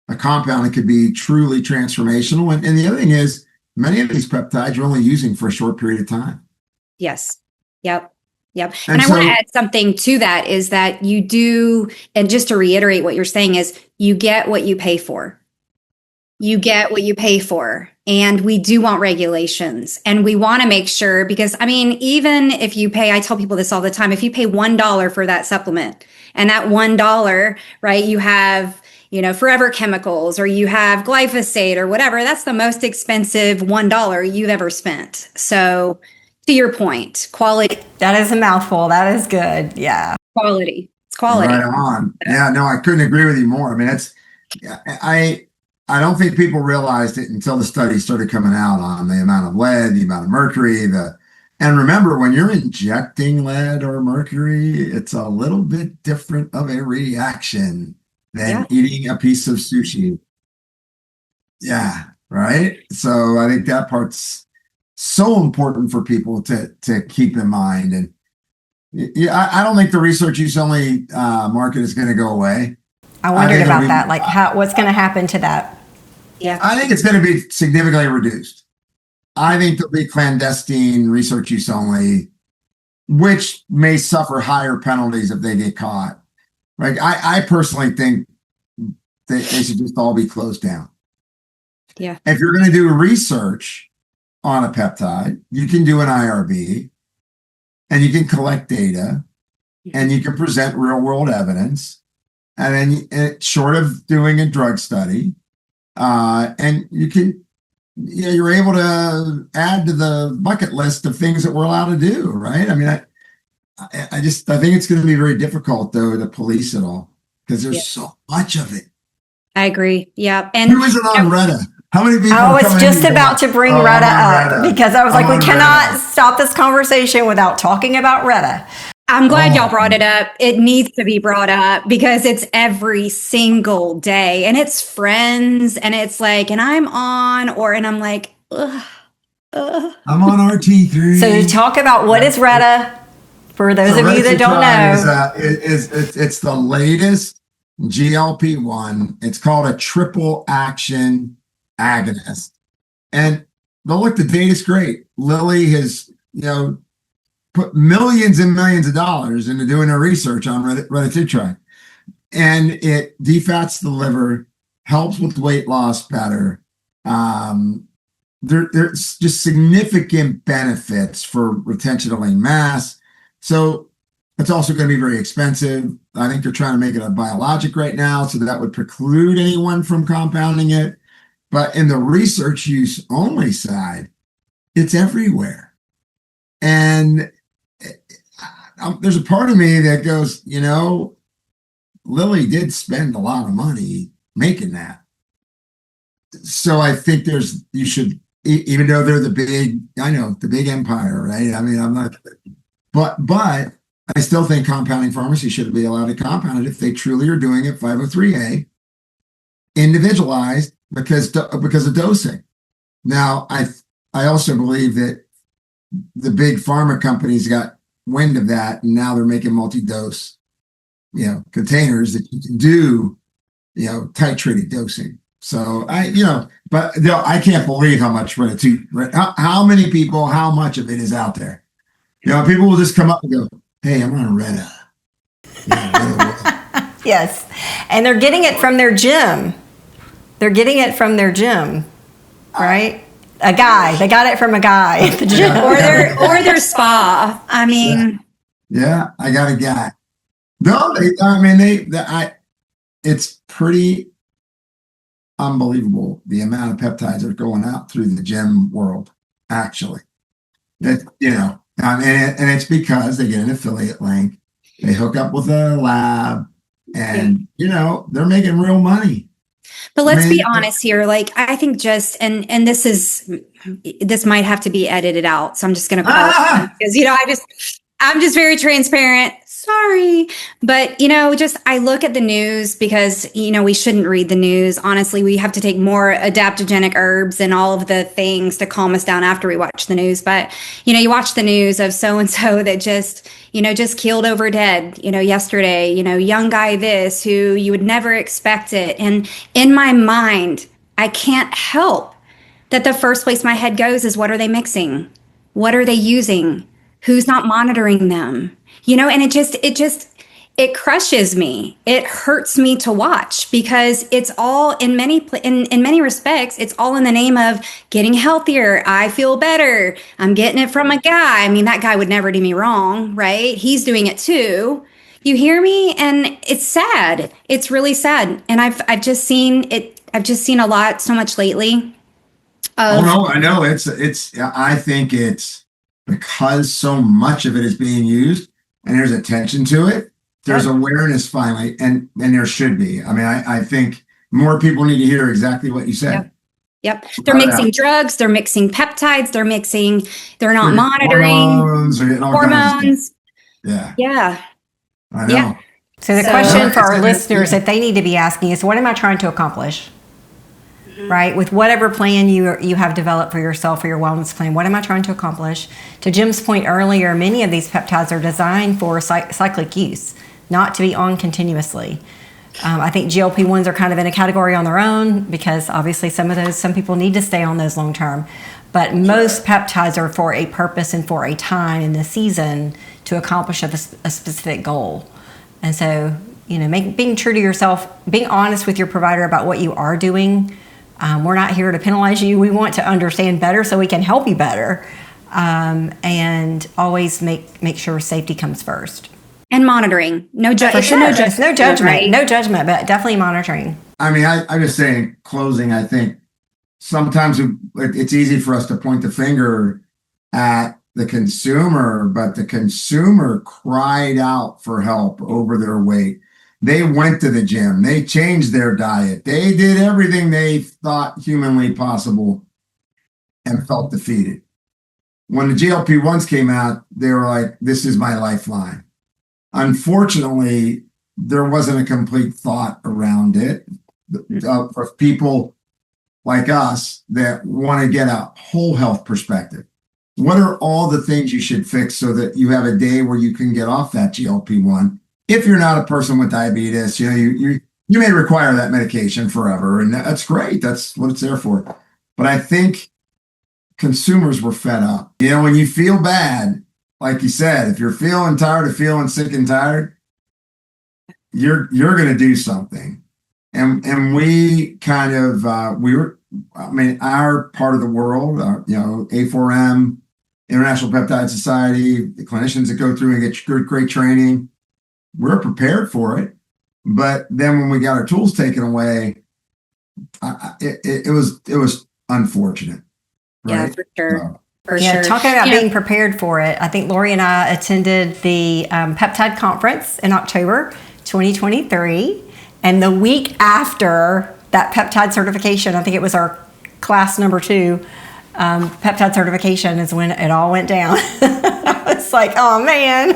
a compound that could be truly transformational. And the other thing is, many of these peptides you're only using for a short period of time. Yes. Yep. And I want to add something to that, is that you do, and just to reiterate what you're saying, is you get what you pay for. You get what you pay for. And we do want regulations, and we want to make sure, because even if you pay, I tell people this all the time, if you pay $1 for that supplement, and that $1, right, you have, forever chemicals, or you have glyphosate or whatever, that's the most expensive $1 you've ever spent. So to your point, quality. That is a mouthful. That is good. Yeah. Quality. It's quality. Right on. Yeah, no, I couldn't agree with you more. I mean, I don't think people realized it until the studies started coming out on the amount of lead, the amount of mercury, and remember, when you're injecting lead or mercury, it's a little bit different of a reaction than eating a piece of sushi. Yeah, right? So I think that part's so important for people to keep in mind. And I don't think the research use only market is going to go away. I wondered about that. Like, what's going to happen to that? Yeah, I think it's going to be significantly reduced. I think there'll be clandestine research use only, which may suffer higher penalties if they get caught. Like, I personally think they should just all be closed down. Yeah. If you're going to do research on a peptide, you can do an IRB, and you can collect data, and you can present real world evidence, and then short of doing a drug study, and you're able to add to the bucket list of things that we're allowed to do, right? I mean, I think it's going to be very difficult, though, to police it all, because there's so much of it. I agree. Yeah. And who isn't on Reddit? How many people? I was just about to bring Retta up, because I was like, we cannot stop this conversation without talking about Retta. I'm glad y'all brought it up. It needs to be brought up, because it's every single day, and it's friends, and it's like, and I'm on, and I'm like, ugh. I'm on RT3. So talk about what is Retta, for those of you that don't know. It's the latest GLP-1. It's called a triple action agonist. And look, the data's great. Lilly has, put millions and millions of dollars into doing their research on retatrutide. And it defats the liver, helps with weight loss better. there's just significant benefits for retention of lean mass. So it's also going to be very expensive. I think they're trying to make it a biologic right now, so that would preclude anyone from compounding it. But in the research use only side, it's everywhere. And there's a part of me that goes, Lilly did spend a lot of money making that. So I think you should, even though they're the big empire, right? I mean, I'm not, but I still think compounding pharmacy should be allowed to compound it if they truly are doing it 503A, individualized because of dosing. Now, I also believe that the big pharma companies got wind of that, and now they're making multi-dose, containers that you can do, titrated dosing. So but I can't believe how much how many people, how much of it is out there. People will just come up and go, "Hey, I'm on Retta." Yes, and they're getting it from their gym. Right? A guy. They got it from a guy at the gym. or their spa. I mean. Yeah, I got a guy. No, it's pretty unbelievable the amount of peptides that are going out through the gym world, actually. And it's because they get an affiliate link, they hook up with a lab, and they're making real money. But let's be honest here. Like, I think and this might have to be edited out. So I'm just going to call it because, I'm just very transparent. Sorry. But, I look at the news because, we shouldn't read the news. Honestly, we have to take more adaptogenic herbs and all of the things to calm us down after we watch the news. But, you watch the news of so-and-so that just killed over dead, yesterday, young guy this who you would never expect it. And in my mind, I can't help that the first place my head goes is, what are they mixing? What are they using? Who's not monitoring them? And it crushes me. It hurts me to watch because it's all in many respects, it's all in the name of getting healthier. I feel better. I'm getting it from a guy. I mean, that guy would never do me wrong, right? He's doing it too. You hear me? And it's sad. It's really sad. And I've just seen it. I've just seen so much lately. Oh no, I know. I think it's because so much of it is being used and there's attention to it. There's awareness finally, and there should be. I mean, I think more people need to hear exactly what you said. Yep. They're mixing drugs. They're mixing peptides. They're not monitoring hormones. Yeah. I know. Yeah. So the question for our listeners that they need to be asking is, what am I trying to accomplish? Right? With whatever plan you have developed for yourself, for your wellness plan, what am I trying to accomplish? To Jim's point earlier, many of these peptides are designed for cyclic use, not to be on continuously. I think GLP-1s are kind of in a category on their own because obviously some people need to stay on those long term. But most peptides are for a purpose and for a time in the season to accomplish a specific goal. And so, being true to yourself, being honest with your provider about what you are doing. We're not here to penalize you. We want to understand better so we can help you better. And always make sure safety comes first. And monitoring. No judgment. Right? No judgment, but definitely monitoring. I mean, I just say in closing, I think sometimes it's easy for us to point the finger at the consumer, but the consumer cried out for help over their weight. They went to the gym. They changed their diet. They did everything they thought humanly possible and felt defeated. When the GLP-1s came out, they were like, this is my lifeline. Unfortunately, there wasn't a complete thought around it for people like us that want to get a whole health perspective. What are all the things you should fix so that you have a day where you can get off that GLP-1? If you're not a person with diabetes, you may require that medication forever, and that's great. That's what it's there for. But I think consumers were fed up. When you feel bad, like you said, if you're feeling tired of feeling sick and tired, you're going to do something. And we kind of, our part of the world, A4M, International Peptide Society, the clinicians that go through and get great training, we're prepared for it. But then when we got our tools taken away, it was unfortunate. Right? Yeah, for sure. So, for sure. Talking about being prepared for it, I think Lori and I attended the Peptide Conference in October 2023. And the week after that peptide certification, I think it was our class number 2, peptide certification is when it all went down. It's like, oh man.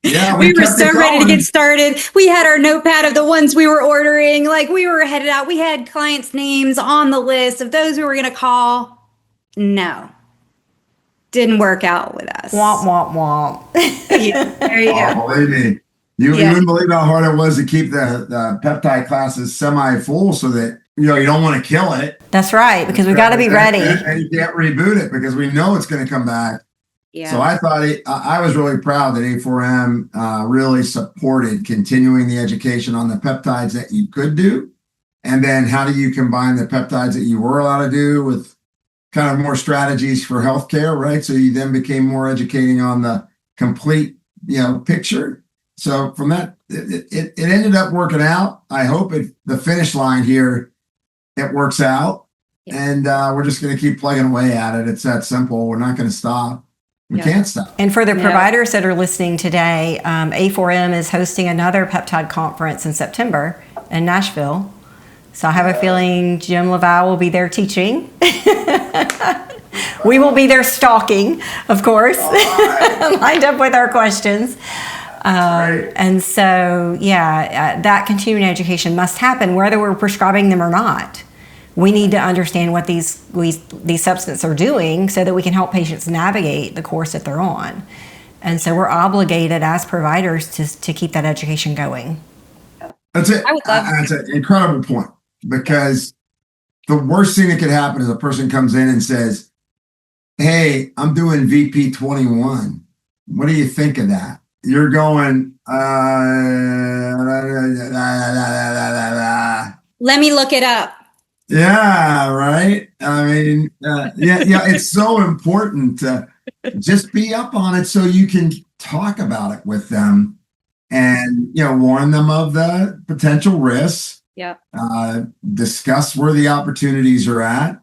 Yeah, we were so ready to get started. We had our notepad of the ones we were ordering. Like we were headed out. We had clients' names on the list of those we were going to call. No. Didn't work out with us. Womp, womp, womp. Yeah, there you go. Believe me. You wouldn't believe how hard it was to keep the peptide classes semi-full so that, you don't want to kill it. That's right, because we got to be ready. And you can't reboot it because we know it's going to come back. Yeah. So I thought I was really proud that A4M really supported continuing the education on the peptides that you could do. And then how do you combine the peptides that you were allowed to do with kind of more strategies for healthcare, right? So you then became more educating on the complete, picture. So from that, it ended up working out. I hope the finish line here, it works out. Yeah. And we're just going to keep plugging away at it. It's that simple. We're not going to stop. We can't stop. And for the providers that are listening today, A4M is hosting another peptide conference in September in Nashville. So I have a feeling Jim LaValle will be there teaching. We will be there stalking, of course, lined up with our questions. Right. And so, that continuing education must happen whether we're prescribing them or not. We need to understand what these substances are doing so that we can help patients navigate the course that they're on. And so we're obligated as providers to keep that education going. That's it. That's an incredible point, because the worst thing that could happen is a person comes in and says, hey, I'm doing VP 21. What do you think of that? You're going, let me look it up. Yeah, right. I mean, it's so important to just be up on it so you can talk about it with them and, warn them of the potential risks. Yeah. Discuss where the opportunities are at,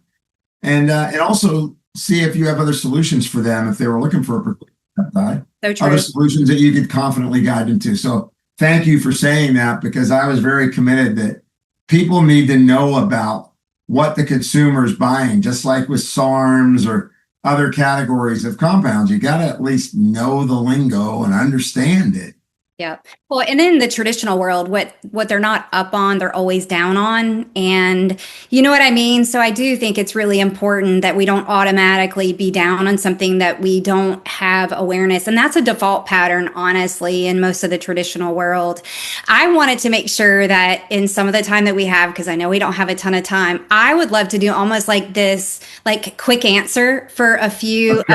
and also see if you have other solutions for them if they were looking for a peptide. So true. Other solutions that you could confidently guide them to. So thank you for saying that, because I was very committed that people need to know about what the consumer is buying, just like with SARMs or other categories of compounds. You got to at least know the lingo and understand it. Yeah. Well, and in the traditional world, what they're not up on, they're always down on. And you know what I mean? So I do think it's really important that we don't automatically be down on something that we don't have awareness. And that's a default pattern, honestly, in most of the traditional world. I wanted to make sure that in some of the time that we have, because I know we don't have a ton of time, I would love to do almost like this, like quick answer for a few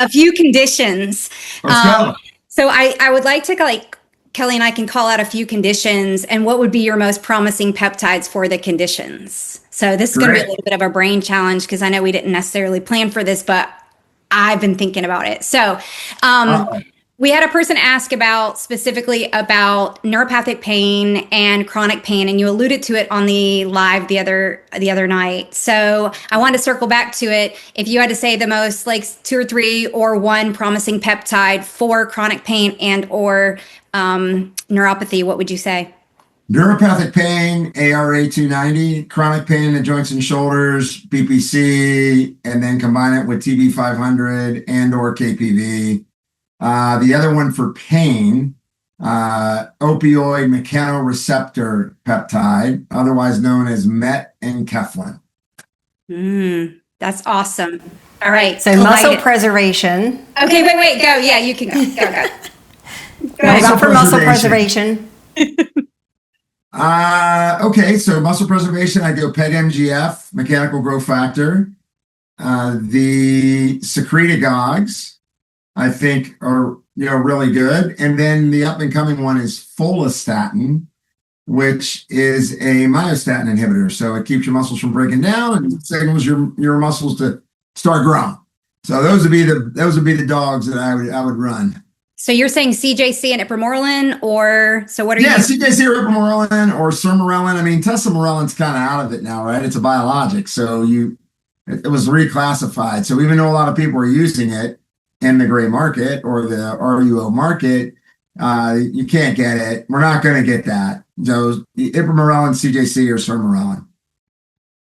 conditions. Let's go. So I would like to, Kelly and I can call out a few conditions and what would be your most promising peptides for the conditions. So this is going to be a little bit of a brain challenge because I know we didn't necessarily plan for this, but I've been thinking about it. So we had a person ask specifically about neuropathic pain and chronic pain, and you alluded to it on the live the other night. So I wanted to circle back to it. If you had to say the most, 2 or 3 or 1 promising peptide for chronic pain and or neuropathy, what would you say? Neuropathic pain, ARA 290, chronic pain in the joints and shoulders, BPC, and then combine it with TB 500 and or KPV. The other one for pain, opioid mechanoreceptor peptide, otherwise known as MET and Enkephalin. That's awesome. All right. So muscle preservation. Okay, wait, go. Yeah, you can go. Go for muscle preservation. Okay, so muscle preservation, I go PEG MGF, mechanical growth factor. The secretagogues, I think, are really good. And then the up and coming one is follistatin, which is a myostatin inhibitor. So it keeps your muscles from breaking down and signals your muscles to start growing. So those would be the dogs that I would run. So you're saying CJC and ipramorelin, or so what are you? Yeah, CJC or ipramorelin or sermorelin. I mean, tesamorellin's kind of out of it now, right? It's a biologic, so it was reclassified. So even though a lot of people are using it in the gray market or the RUO market, you can't get it. We're not going to get that. Those ipramorelin, CJC, or sermorelin.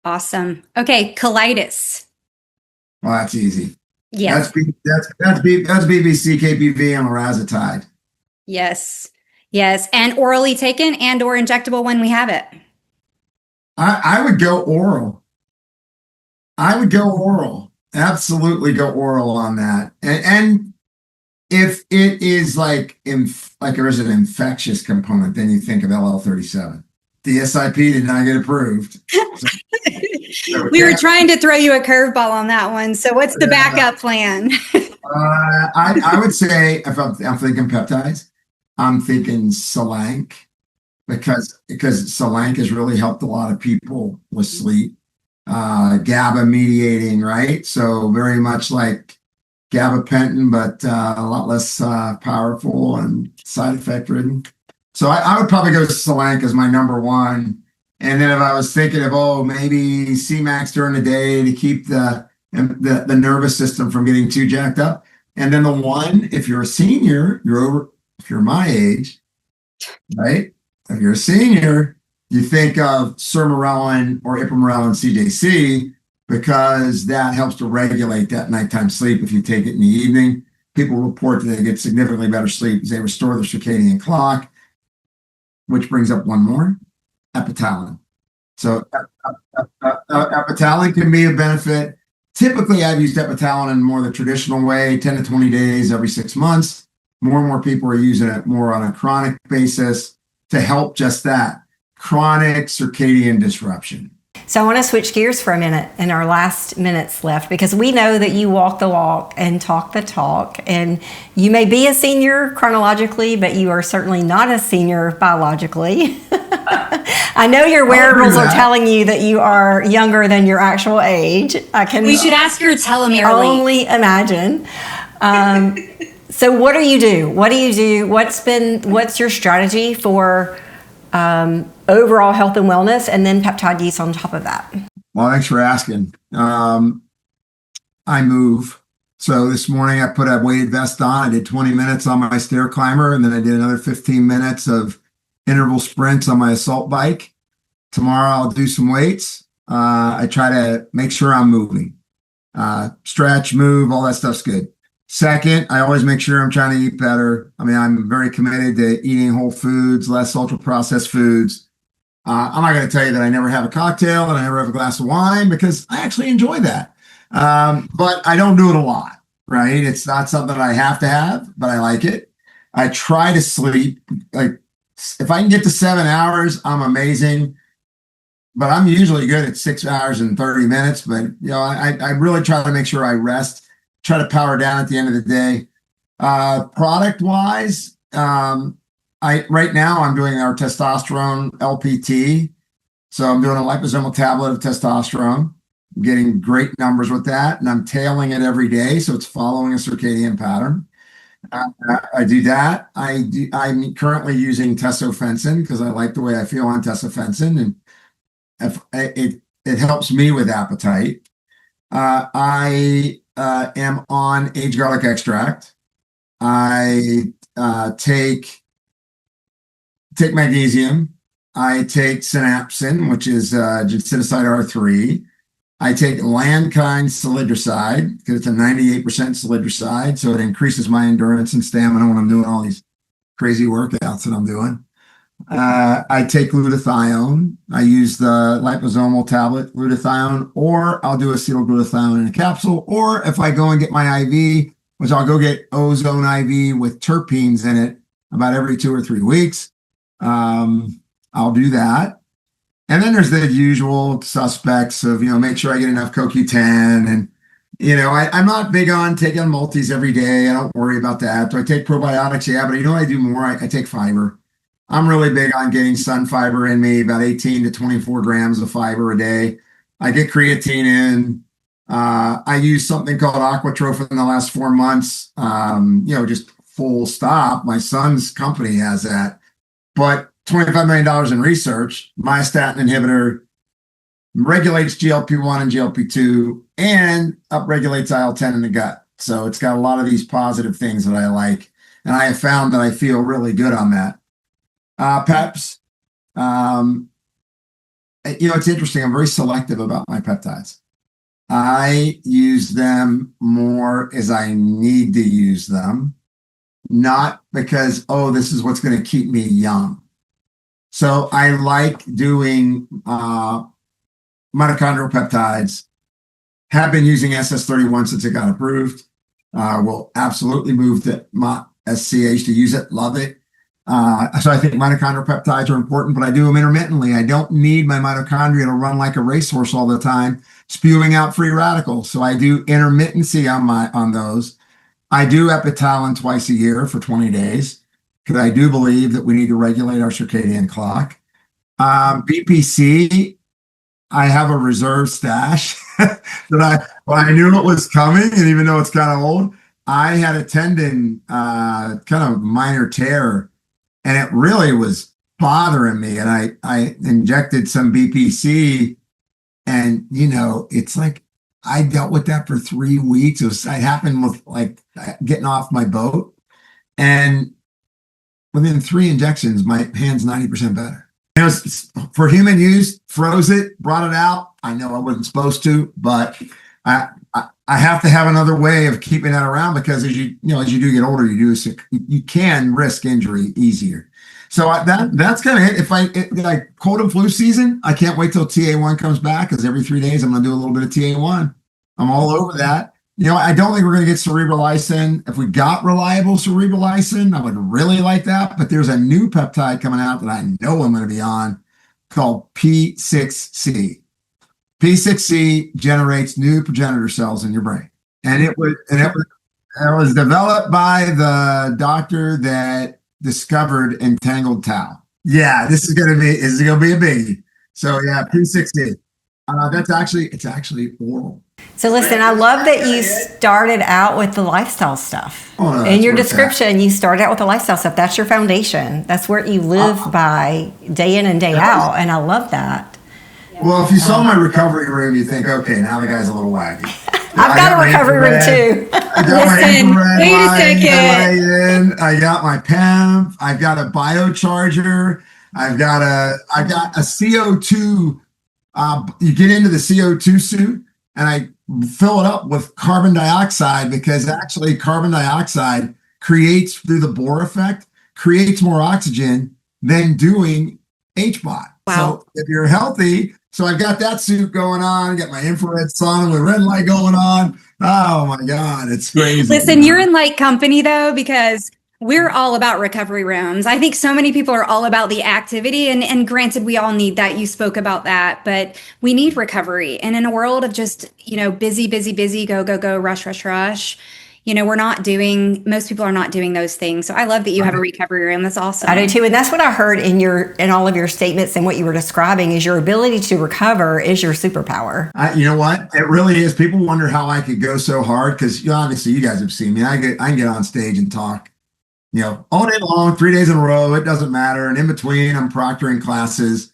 Awesome. Okay, colitis. Well, that's easy. Yeah. That's BBC, KPV, and lorazepam. Yes. And orally taken and or injectable when we have it. I would go oral. Absolutely go oral on that. And if it is like there is an infectious component, then you think of LL37. The SIP did not get approved. We were trying to throw you a curveball on that one. So what's the backup plan? I would say if I'm thinking peptides, I'm thinking Solank because Solank has really helped a lot of people with sleep. GABA mediating, right? So very much like gabapentin, but a lot less powerful and side effect ridden. So I would probably go Solank as my number one. And then if I was thinking of, maybe CMAX during the day to keep the nervous system from getting too jacked up. And then the one, if you're a senior, if you're my age, right? If you're a senior, you think of sermorelin or ipamorelin CJC because that helps to regulate that nighttime sleep if you take it in the evening. People report that they get significantly better sleep as they restore their circadian clock, which brings up one more, epitalin. So epitalin can be a benefit. Typically, I've used epitalin in more the traditional way, 10 to 20 days every 6 months. More and more people are using it more on a chronic basis to help just that, chronic circadian disruption. So I want to switch gears for a minute in our last minutes left, because we know that you walk the walk and talk the talk, and you may be a senior chronologically, but you are certainly not a senior biologically. I know your wearables are telling you that you are younger than your actual age. We should ask your telomere only imagine. So what do you do? What's your strategy for overall health and wellness, and then peptide use on top of that? Well, thanks for asking. I move. So this morning I put a weighted vest on. I did 20 minutes on my stair climber, and then I did another 15 minutes of interval sprints on my assault bike. Tomorrow I'll do some weights. I try to make sure I'm moving. Stretch, move, all that stuff's good. Second, I always make sure I'm trying to eat better. I mean, I'm very committed to eating whole foods, less ultra-processed foods. I'm not going to tell you that I never have a cocktail and I never have a glass of wine, because I actually enjoy that. But I don't do it a lot, right? It's not something I have to have, but I like it. I try to sleep. Like, if I can get to 7 hours, I'm amazing. But I'm usually good at 6 hours and 30 minutes. But, I really try to make sure I rest, try to power down at the end of the day. Product-wise, right now I'm doing our testosterone LPT. So I'm doing a liposomal tablet of testosterone. I'm getting great numbers with that, and I'm tailing it every day, so it's following a circadian pattern. I do that. I'm currently using tesofensin because I like the way I feel on tesofensin, and it helps me with appetite. I am on aged garlic extract. I take magnesium. I take synapsin, which is ginsengicide R3. I take Landkind salidroside because it's a 98% salidroside, so it increases my endurance and stamina when I'm doing all these crazy workouts that I'm doing. I take glutathione. I use the liposomal tablet glutathione, or I'll do acetylglutathione in a capsule, or if I go and get my IV, which I'll go get ozone IV with terpenes in it about every 2 or 3 weeks. I'll do that. And then there's the usual suspects of, make sure I get enough CoQ10. And, I'm not big on taking multis every day. I don't worry about that. Do I take probiotics? Yeah, but what I do more? I take fiber. I'm really big on getting sun fiber in me, about 18 to 24 grams of fiber a day. I get creatine in. I use something called Aquatroph in the last 4 months. Just full stop. My son's company has that. But $25 million in research, myostatin inhibitor, regulates GLP-1 and GLP-2, and upregulates IL-10 in the gut. So it's got a lot of these positive things that I like. And I have found that I feel really good on that. Peps, it's interesting. I'm very selective about my peptides. I use them more as I need to use them, not because, this is what's going to keep me young. So I like doing mitochondrial peptides, have been using SS31 since it got approved. Will absolutely move to my SCH to use it. Love it. So I think mitochondrial peptides are important, but I do them intermittently. I don't need my mitochondria to run like a racehorse all the time, spewing out free radicals. So I do intermittency on those. I do epitalin twice a year for 20 days because I do believe that we need to regulate our circadian clock. BPC, I have a reserve stash that I knew it was coming, and even though it's kind of old, I had a tendon kind of minor tear, and it really was bothering me. And I injected some BPC, and it's like I dealt with that for 3 weeks. It happened with like getting off my boat, and within 3 injections, my hand's 90% better. It was for human use, froze it, brought it out. I know I wasn't supposed to, but I have to have another way of keeping that around because as you do get older, you can risk injury easier. So that's kind of it. If like cold and flu season, I can't wait till TA1 comes back because every 3 days I'm going to do a little bit of TA1. I'm all over that. I don't think we're going to get cerebrolysine. If we got reliable cerebrolysine, I would really like that. But there's a new peptide coming out that I know I'm going to be on called P6C. P6C generates new progenitor cells in your brain. And it was developed by the doctor that discovered entangled tau. Yeah, this is going to be a biggie. So yeah, P6C. It's actually oral. So listen, I love that you started out with the lifestyle stuff. In your description, you started out with the lifestyle stuff. That's your foundation. That's what you live by day in and day out. And I love that. Well, if you saw my recovery room, you think, okay, now the guy's a little waggy. I've got a recovery room too. I got my infrared light in. I got my PEMF. I've got a biocharger. I've got a CO2. You get into the CO2 suit, and I fill it up with carbon dioxide because actually carbon dioxide creates, through the Bohr effect, creates more oxygen than doing HBOT. Wow. So if you're healthy, so I've got that suit going on, got my infrared sun with red light going on. Oh my God, it's crazy. Listen, you're in light company though, because we're all about recovery rooms. I think so many people are all about the activity, and granted, we all need that. You spoke about that, but we need recovery. And in a world of just, busy, go, rush, most people are not doing those things. So I love that you have a recovery room. That's awesome. I do too. And that's what I heard in all of your statements and what you were describing is your ability to recover is your superpower. You know what? It really is. People wonder how I could go so hard because obviously you guys have seen me. I can get on stage and talk. All day long, 3 days in a row, it doesn't matter. And in between, I'm proctoring classes.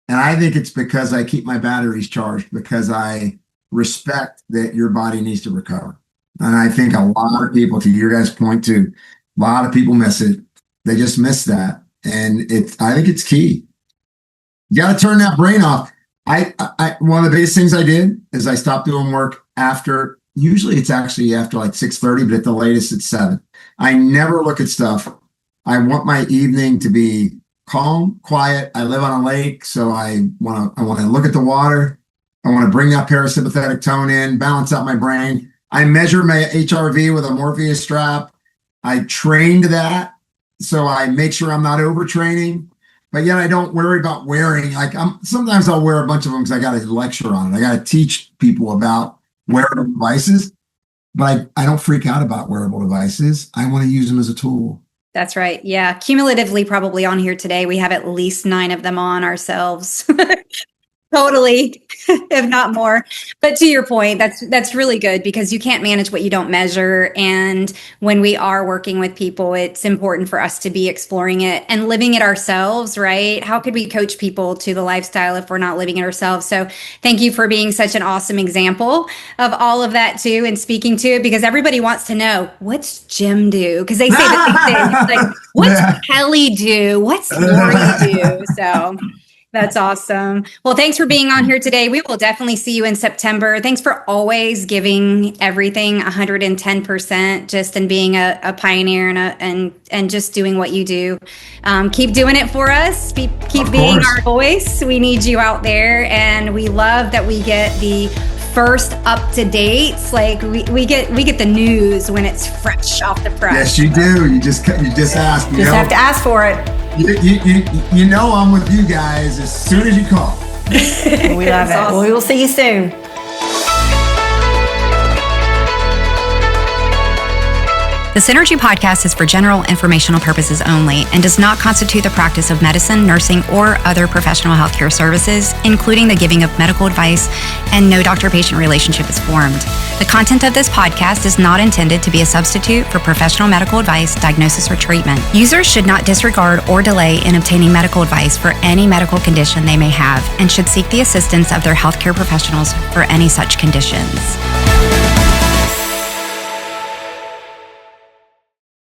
And I think it's because I keep my batteries charged because I respect that your body needs to recover. And I think a lot of people, to your guys' point too, a lot of people miss it. They just miss that. And I think it's key. You got to turn that brain off. One of the biggest things I did is I stopped doing work after, usually it's actually after like 6:30, but at the latest it's 7. I never look at stuff. I want my evening to be calm, quiet. I live on a lake, so I want to look at the water. I want to bring that parasympathetic tone in, balance out my brain. I measure my HRV with a Morpheus strap. I trained that, so I make sure I'm not overtraining. But yet I don't worry about wearing. Sometimes I'll wear a bunch of them because I got to lecture on it. I got to teach people about wearable devices. But I don't freak out about wearable devices. I want to use them as a tool. That's right. Yeah. Cumulatively, probably on here today, we have at least 9 of them on ourselves. Totally, if not more. But to your point, that's really good because you can't manage what you don't measure. And when we are working with people, it's important for us to be exploring it and living it ourselves, right? How could we coach people to the lifestyle if we're not living it ourselves? So thank you for being such an awesome example of all of that too, and speaking to it, because everybody wants to know, what's Jim do? Because they say the same thing. It's like, what's Kelly do? What's Lori do? So that's awesome. Well, thanks for being on here today. We will definitely see you in September. Thanks for always giving everything 110%, just in being a pioneer and just doing what you do. Keep doing it for us. Keep being our voice. We need you out there, and we love that we get the first up to dates. Like we get the news when it's fresh off the press. Yes, you do. You just ask. You just have to ask for it. You know I'm with you guys as soon as you call. We love it. Awesome. Well, we will see you soon. The Synergee Podcast is for general informational purposes only and does not constitute the practice of medicine, nursing, or other professional healthcare services, including the giving of medical advice, and no doctor-patient relationship is formed. The content of this podcast is not intended to be a substitute for professional medical advice, diagnosis, or treatment. Users should not disregard or delay in obtaining medical advice for any medical condition they may have and should seek the assistance of their healthcare professionals for any such conditions.